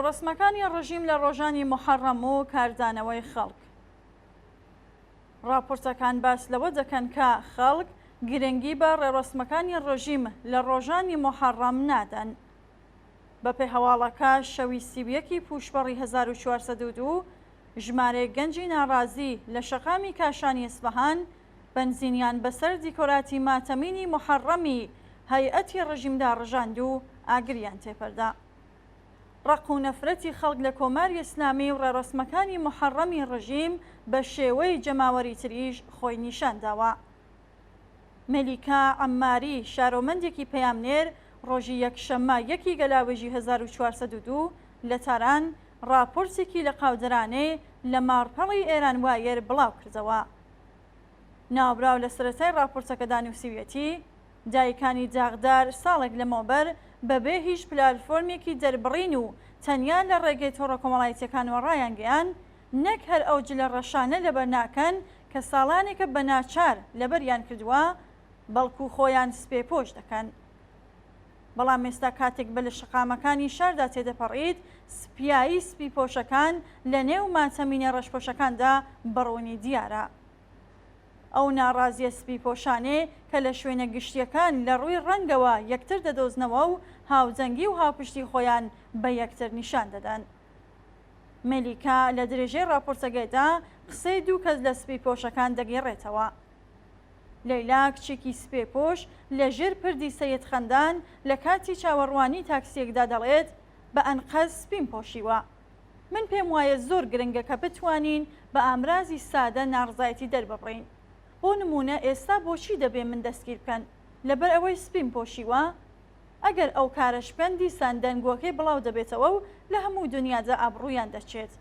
ڕێوەڕسمەکانی ڕژیم لە ڕۆژانی محەڕەم و کاردانەوەی خەڵک. راپۆرتەکان باس لەوە دەکەن کە خەڵک گرنگی بە ڕێوەڕسمەکانی ڕژیم لە ڕۆژانی محەڕەم نادەن. بەپێی هەواڵەکە شەوی 31 پوشبەڕی 1402 ژمارەی گەنجی ناڕازی لە شەقامی کاشانی ئیسفەهان بەنزینیان بەسەر دیکۆراتی ماتەمینی محەڕەمی هەیئەتی ڕژیمدا ڕژاند و ئاگریان تێپەردا. ڕق و نەفرەتی خەڵک لە کۆماری ئیسلامی و ڕێڕەسمەکانی محەڕەمی ڕژیم بە شێوەی جەماوەری تریش خۆی نیشان داوە. مەلیکا عەماری شارۆمەندێکی پەیامنێر ڕۆژی یەکشەممە 1 گەلاوێژی 1402 لە تاران راپۆرتێکی لە قاودەرانەی لە مارپەڵی ئێران وایر بڵاو کردەوە. ناوبراو لە سەرەتای راپۆرتەکەدا نووسیوێتی دایکانی جاغدار ساڵێک لەمەوبەر بەبێ هیچ پلاتفۆرمێکی دەربڕین و تەنیا لە ڕێگەی تۆڕە کۆمەڵایەتیەکانەوە ڕایان گەیان نەک هەر ئەو جلە ڕەشانە لەبەر ناکەن کە ساڵانێکە بە ناچار لەبەریان کردووە بەڵکو خۆیان سپێپۆش دەکەن. بەڵام ئێستا کاتێک بە لە شقامەکانی شاردا تێدەپەڕیت سپیایی سپی پۆشەکان لە نێو ماتەمینە ڕەشپۆشەکاندا بڕوونی دیارە. ئەو ناڕازیە سپی پۆشانێ کە لە شوێنە گشتیەکان لە ڕووی ڕەنگەوە یەکتر دەدۆزنەوە و هاوجەنگی و هاوپشتی خۆیان بە یەکتر نیشان دەدەن. مەلیکا لە درێژەی راپۆرتەکەیدا قسەی دوو کەس لە سپی پۆشەکان دەگێڕێتەوە. لەیلا کچێکی سپێ پۆش لە ژێر پردی سەیید خەندان لە کاتی چاوەڕوانی تاکسیەکدا دەڵێت بە ئەنقەز سپیم پۆشیوە. من پێم وایە زۆر گرنگە کە بتوانین بە ئامرازی سادە ناڕزایەتی دەرببڕین. بۆ نمونە ئێستا بۆچی دەبێ من دەستگیر بکەن لەبەر ئەوەی سپیم پۆشیوە؟ ئەگەر ئەو کارەشپەندی ساندەنگۆکەی بڵاو دەبێتەوە و لە هەموو دنیادا ئابڕوویان دەچێت.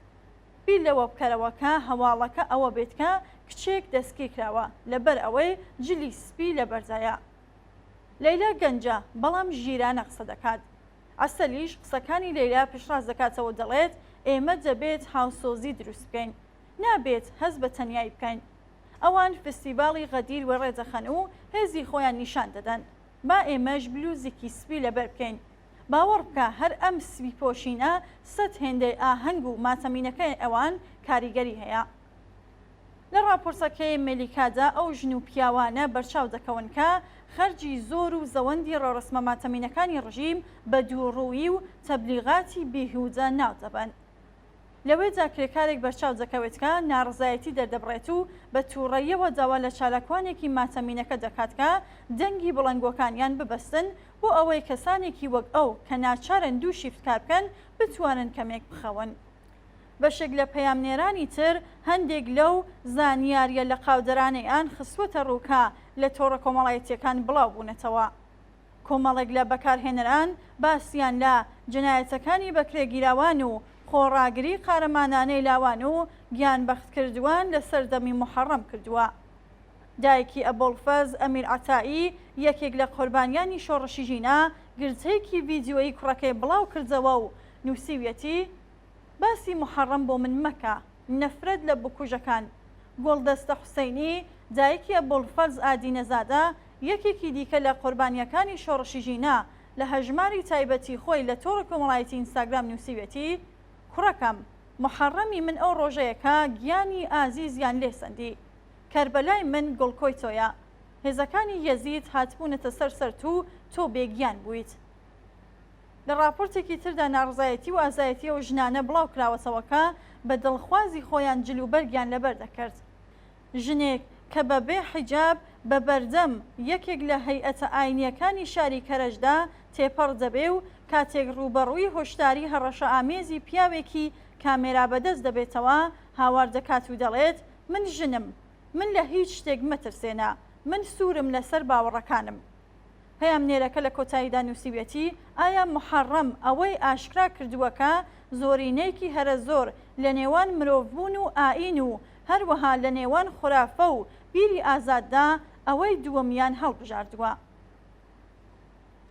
بیر لەوە بکەرەوەکە هەواڵەکە ئەوە بێت کە کچێک دەستگیر کراوە لەبەر ئەوەی جلی سپی لە بەرزایە. لەیلا گەنجە بەڵام ژیرانە قسە دەکات. ئەسەلیش قسەکانی لەیلا پشتڕاست دەکاتەوە دەڵێت ئێمە دەبێت هاوسۆزی دروست بکەین، نابێت هەست بە تەنیایی بکەین. ئەوان فستیڤاڵی غەدیر وەڕێدەخەن و هێزی خۆیان نیشان دەدەن. با ئێمەش بلوزێکی سپی لەبەر بکەین. باوەڕ بکە هەر ئەم سپی پۆشینە سەد هێندەی ئاهەنگ و ماتەمینەکەی ئەوان کاریگەری هەیە. لە راپۆرتەکەی مەلیکادا ئەو ژن و پیاوانە بەرچاو دەکەون کە خەرجی زۆر و زەوەندی ڕێڕەسمە ماتەمینەکانی ڕژیم بە دووڕووی و تەبلیغاتی بێهودە ناو دەبن. لەوێدا کرێکارێک بەرچاو دەکەوێت کە ناڕزایەتی دەردەبڕێت و بە تووڕەیەوە داوا لە چالاکوانێکی ماتەمینەکە دەکات کە دەنگی بڵنگۆکانیان ببەستن بۆ ئەوەی کەسانێکی وەک ئەو کە ناچارن دوو شیفتکار بکەن بتوانن کەمێک بخەون. بەشێک لە پەیامنێرانی تر هەندێک لەو زانیاریە لە قاودەرانەیان خستوەتە ڕووکە لە تۆڕە کۆمەڵایەتیەکان بڵاو بوونەتەوە. کۆمەڵێک لە بەکارهێنەران باسییان لە جنایەتەکانی بەکرێگیراوان و خۆڕاگری قارەمانانەی لاوان و گیانبەختکردووان لە سەردەمی محەڕەم کردووە. دایکی ئەبوڵفەز ئەمیر عەتایی یەکێک لە قوربانیانی شۆڕشی ژینە گرتەیەکی ڤیدیۆیی کوڕەکەی بڵاو کردەوە و نووسیویەتی باسی محەڕەم بۆ من مەکە، نەفرەت لە بکوژەکان. گۆڵدەستە حوسەینی دایکی ئەبوڵفەز ئادینەزادە یەکێکی دیکە لە قوربانیەکانی شۆڕشی ژینە لە هەژماری تایبەتی خۆی لە تۆڕە کۆمەڵایەتی ئینستاگرام نووسیوێتی کوڕەکەم محەڕەمی من ئەو ڕۆژەیەکە گیانی ئازیزیان لێسەندی، کەربەلای من گوڵکۆی تۆیە، هێزەکانی یەزید هاتبوونەتە سەر و تۆ بێگیان بوویت. لە راپۆرتێکی تردا ناڕزایەتی و ئازایەتی ئەو ژنانە بڵاو کراوەتەوە کە بە دڵخوازی خۆیان جلوبەرگیان لەبەر دەکرد. ژنێک کە بەبێ حیجاب بە بەردەم یەکێک لە هەیئەتە ئاینیەکانی شاری کەرەشدا تێپەڕ دەبێ و کاتێک ڕوبەڕووی هۆشداری هەڕەشە ئامێزی پیاوێکی کامێرا بەدەست دەبێتەوە هاوار دەکات و دەڵێت من ژنم، من لە هیچ شتێک مەترسێنە، من سوورم لەسەر باوەڕەکانم. پەیامنێرەکە لە کۆتاییدا نووسیوێتی ئایا محەڕەم ئەوەی ئاشکرا کردووەکە زۆرینەیەکی هەرە زۆر لە نێوان مرۆڤبوون و ئاین و هەروەها لە نێوان خورافە و بیری ئازاددا ئەوەی دووەمیان هەڵبژاردووە.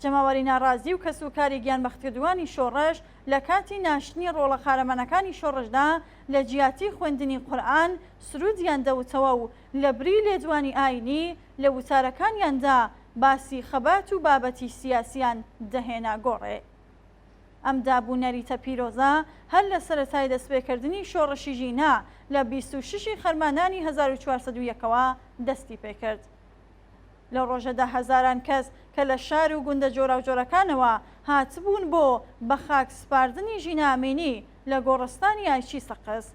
جەماوەری ناڕازی و کەسوکاری گیانبەختکردووانی شۆڕش لە کاتی ناشتنی ڕۆڵە قارەمانەکانی شۆڕشدا لە جیاتی خوێندنی قورئان سرودیان دەوتەوە و لە بری لێدوانی ئاینی لە وتارەکانیاندا باسی خەبات و بابەتی سیاسیان دەهێنا گۆڕێ. ئەم دابوونەریتە پیرۆزە هەر لە سەرەتای دەستپێکردنی شۆڕشی ژینا لە 26 خەرمانانی 1401ەوە دەستی پێکرد. لەو ڕۆژەدا هەزاران کەس کە لە شار و گوندە جۆراوجۆرەکانەوە هاتبوون بۆ بە خاک سپاردنی ژینامینی لە گۆڕستانی ئایچی سەقز.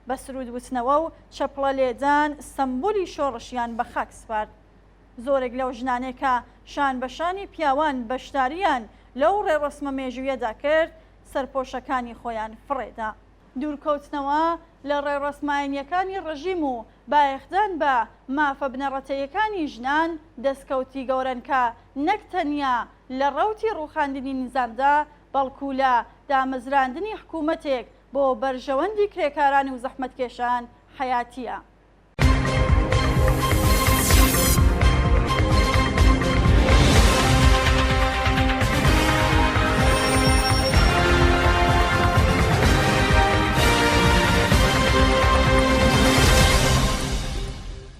بە سرود وتنەوە و چەپڵە لێدان سەمبولی شۆڕشیان بە خاک سپارد. زۆرێک لەو ژنانێک کە شان بەشانی پیاوان بەشداریان لەو ڕێڕەسمە مێژوویەدا کرد سەرپۆشەکانی خۆیان فڕێدا. دوورکەوتنەوە لە ڕێڕەسمایەنیەکانی ڕژیم و بایەخدان بە مافە بنەڕەتەیەکانی ژنان دەستکەوتی گەورن کە نەک تەنیا لە ڕەوتی ڕووخاندنی نیزامدا بەڵکو لە دامەزراندنی حکوومەتێک بۆ بەرژەوەندی کرێکارانی و زەحمەتکێشان حیاتیە.